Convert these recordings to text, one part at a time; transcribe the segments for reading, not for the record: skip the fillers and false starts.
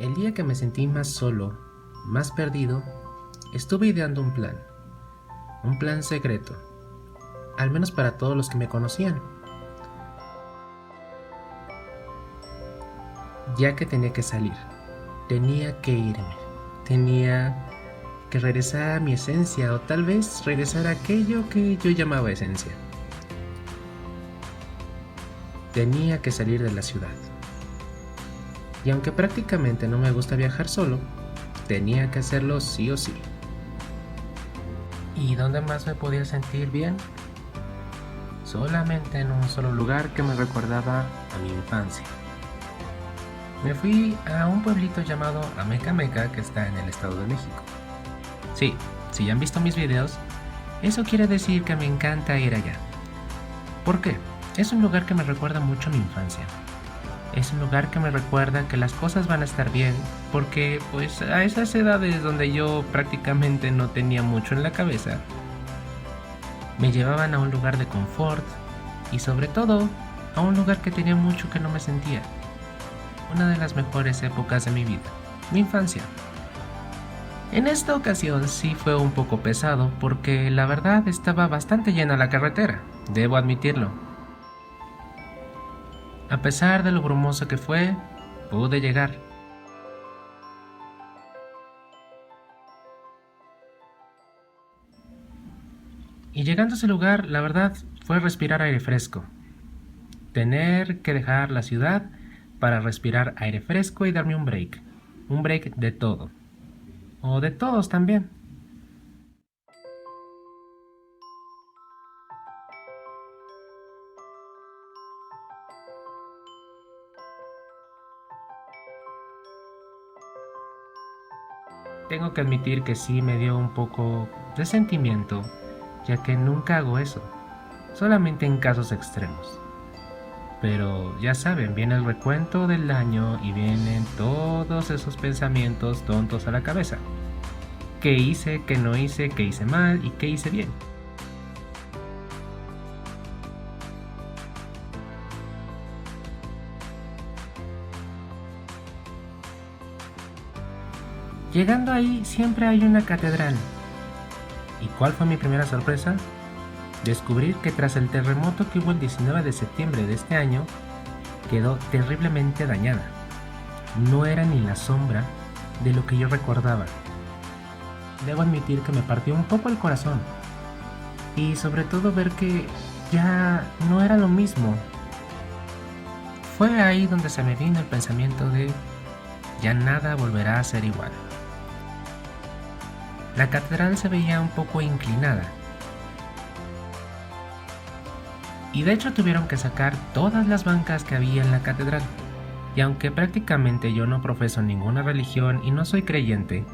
El día que me sentí más solo, más perdido, estuve ideando un plan secreto, al menos para todos los que me conocían, ya que tenía que salir, tenía que irme, tenía que regresar a mi esencia o tal vez regresar a aquello que yo llamaba esencia. Tenía que salir de la ciudad. Y aunque prácticamente no me gusta viajar solo, tenía que hacerlo sí o sí. ¿Y dónde más me podía sentir bien? Solamente en un solo lugar que me recordaba a mi infancia. Me fui a un pueblito llamado Amecameca que está en el Estado de México. Sí, si ya han visto mis videos, eso quiere decir que me encanta ir allá. ¿Por qué? Es un lugar que me recuerda mucho a mi infancia. Es un lugar que me recuerda que las cosas van a estar bien, porque pues a esas edades donde yo prácticamente no tenía mucho en la cabeza, me llevaban a un lugar de confort y sobre todo a un lugar que tenía mucho que no me sentía. Una de las mejores épocas de mi vida, mi infancia. En esta ocasión sí fue un poco pesado porque la verdad estaba bastante llena la carretera, debo admitirlo. A pesar de lo brumoso que fue, pude llegar. Y llegando a ese lugar, la verdad fue respirar aire fresco. Tener que dejar la ciudad para respirar aire fresco y darme un break. Un break de todo. O de todos también. Tengo que admitir que sí me dio un poco de sentimiento, ya que nunca hago eso, solamente en casos extremos. Pero ya saben, viene el recuento del año y vienen todos esos pensamientos tontos a la cabeza. ¿Qué hice, qué no hice, qué hice mal y qué hice bien? Llegando ahí siempre hay una catedral. ¿Y cuál fue mi primera sorpresa? Descubrir que tras el terremoto que hubo el 19 de septiembre de este año, quedó terriblemente dañada. No era ni la sombra de lo que yo recordaba. Debo admitir que me partió un poco el corazón. Y sobre todo ver que ya no era lo mismo. Fue ahí donde se me vino el pensamiento de ya nada volverá a ser igual. La catedral se veía un poco inclinada. Y de hecho tuvieron que sacar todas las bancas que había en la catedral. Y aunque prácticamente yo no profeso ninguna religión y no soy creyente,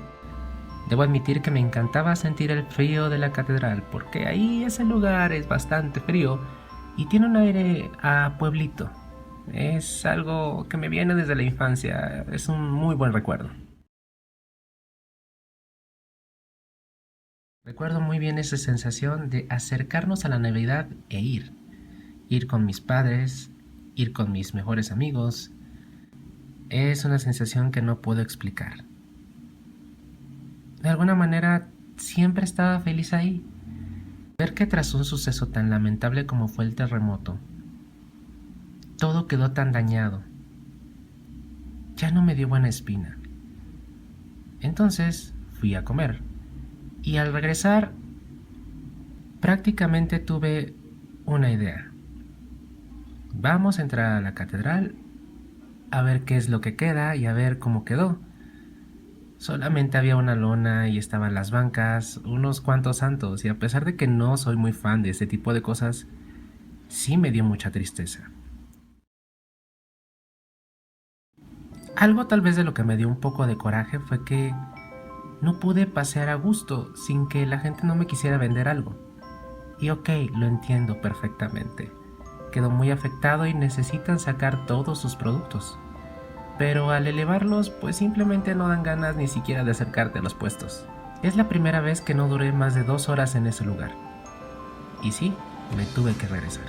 debo admitir que me encantaba sentir el frío de la catedral, porque ahí ese lugar es bastante frío y tiene un aire a pueblito. Es algo que me viene desde la infancia, es un muy buen recuerdo. Recuerdo muy bien esa sensación de acercarnos a la Navidad e ir con mis padres, ir con mis mejores amigos. Es una sensación que no puedo explicar. De alguna manera siempre estaba feliz ahí. Ver que tras un suceso tan lamentable como fue el terremoto, todo quedó tan dañado, ya no me dio buena espina. Entonces fui a comer y al regresar prácticamente tuve una idea. Vamos a entrar a la catedral a ver qué es lo que queda y a ver cómo quedó. Solamente había una lona y estaban las bancas, unos cuantos santos, y a pesar de que no soy muy fan de este tipo de cosas, sí me dio mucha tristeza. Algo tal vez de lo que me dio un poco de coraje fue que no pude pasear a gusto sin que la gente no me quisiera vender algo. Y ok, lo entiendo perfectamente. Quedó muy afectado y necesitan sacar todos sus productos. Pero al elevarlos, pues simplemente no dan ganas ni siquiera de acercarte a los puestos. Es la primera vez que no duré más de 2 horas en ese lugar. Y sí, me tuve que regresar.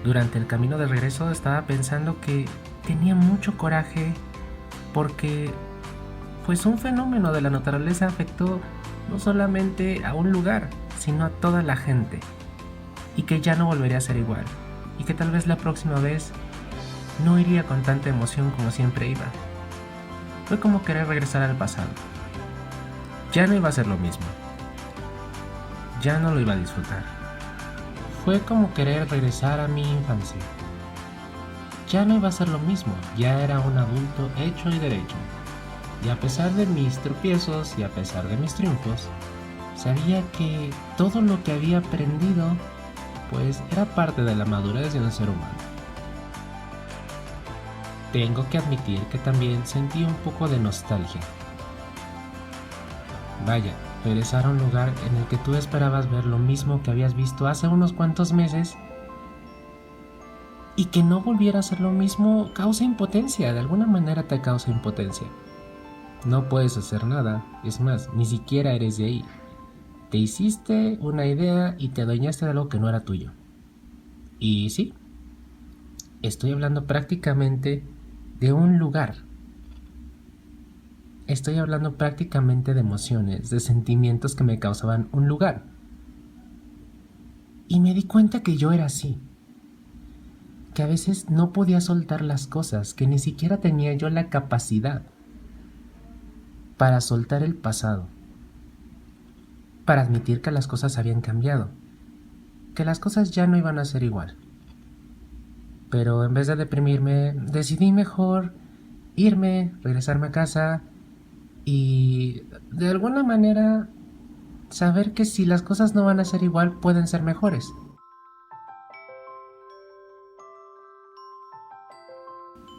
Durante el camino de regreso estaba pensando que tenía mucho coraje porque pues un fenómeno de la naturaleza afectó no solamente a un lugar, sino a toda la gente, y que ya no volvería a ser igual, y que tal vez la próxima vez no iría con tanta emoción como siempre iba. Fue como querer regresar al pasado. Ya no iba a ser lo mismo. Ya no lo iba a disfrutar. Fue como querer regresar a mi infancia. Ya no iba a ser lo mismo. Ya era un adulto hecho y derecho. Y a pesar de mis tropiezos y a pesar de mis triunfos, sabía que todo lo que había aprendido, pues era parte de la madurez de un ser humano. Tengo que admitir que también sentí un poco de nostalgia. Vaya, regresar a un lugar en el que tú esperabas ver lo mismo que habías visto hace unos cuantos meses y que no volviera a ser lo mismo causa impotencia, de alguna manera te causa impotencia. No puedes hacer nada, es más, ni siquiera eres de ahí. Te hiciste una idea y te adueñaste de algo que no era tuyo. Y sí, estoy hablando prácticamente de un lugar. Estoy hablando prácticamente de emociones, de sentimientos que me causaban un lugar. Y me di cuenta que yo era así. Que a veces no podía soltar las cosas, que ni siquiera tenía yo la capacidad para soltar el pasado, para admitir que las cosas habían cambiado, que las cosas ya no iban a ser igual. Pero en vez de deprimirme, decidí mejor irme, regresarme a casa y de alguna manera saber que si las cosas no van a ser igual, pueden ser mejores.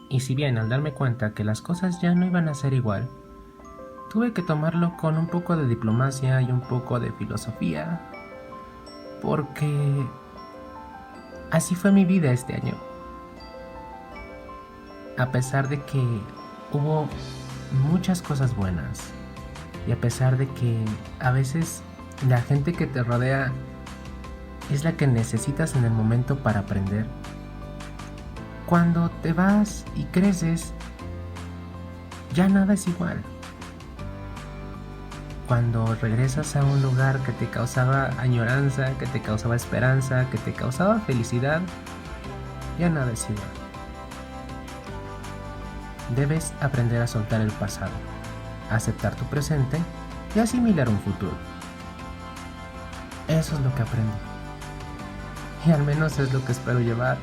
Y si bien al darme cuenta que las cosas ya no iban a ser igual, tuve que tomarlo con un poco de diplomacia y un poco de filosofía, porque así fue mi vida este año. A pesar de que hubo muchas cosas buenas, y a pesar de que a veces la gente que te rodea es la que necesitas en el momento para aprender, cuando te vas y creces, ya nada es igual. Cuando regresas a un lugar que te causaba añoranza, que te causaba esperanza, que te causaba felicidad, ya nada es igual. Debes aprender a soltar el pasado, aceptar tu presente y asimilar un futuro. Eso es lo que aprendí. Y al menos es lo que espero llevar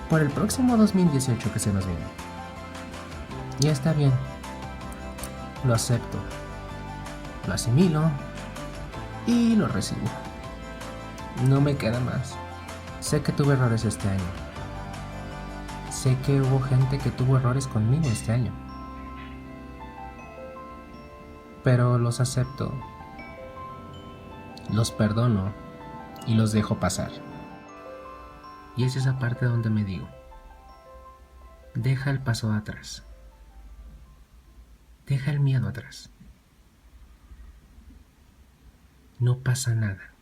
por el próximo 2018 que se nos viene. Y está bien. Lo acepto. Lo asimilo y lo recibo. No me queda más. Sé que tuve errores este año. Sé que hubo gente que tuvo errores conmigo este año. Pero los acepto, los perdono y los dejo pasar. Y es esa parte donde me digo, deja el paso atrás. Deja el miedo atrás. No pasa nada.